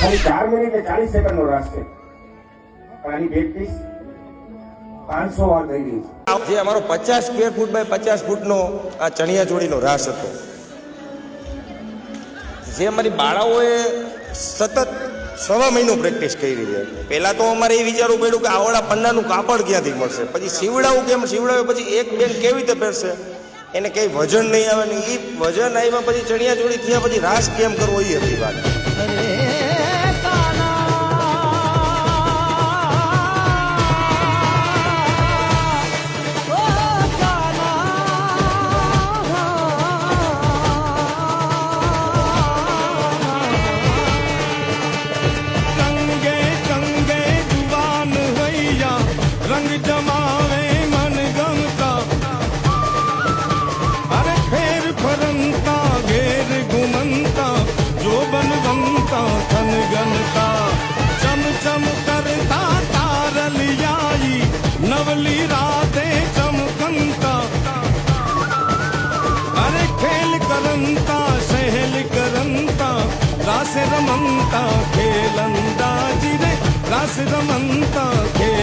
ખાલી 4 મિનિટ ને 40 સેકન્ડનો રાસ છે, પણ આની પ્રેક્ટિસ 500 વાર થઈ ગઈ છે. જે અમારો 50 સ્ક્વેર ફૂટ બાય 50 ફૂટનો આ ચણિયા ચોળીનો રાસ હતો, જે અમારી બાળાઓએ સતત 6 મહિનો પ્રેક્ટિસ કરી છે. પહેલાં તો અમારે એ વિચારવું પડ્યું કે આવડા પન્નાનું કાપડ ક્યાંથી મળશે, પછી સીવડાવું કેમ, સીવડાવે પછી એક બેન કેવી રીતે પહેરશે, એને કંઈ વજન નહીં આવે ને, એ વજન આવ્યા પછી ચણિયા ચોળી થયા પછી રાસ કેમ કરવો એ હતી વાત. रंग जमावे मन गमता, अरे फेर फरंता घेर घुमंता, जो बनवंता थन गनता, चम चम करता तारलियाई नवली राते चमकंता, अरे खेल करंता सहल करंता, रास रमंता खेलंदा जी रे रास रमंता खेल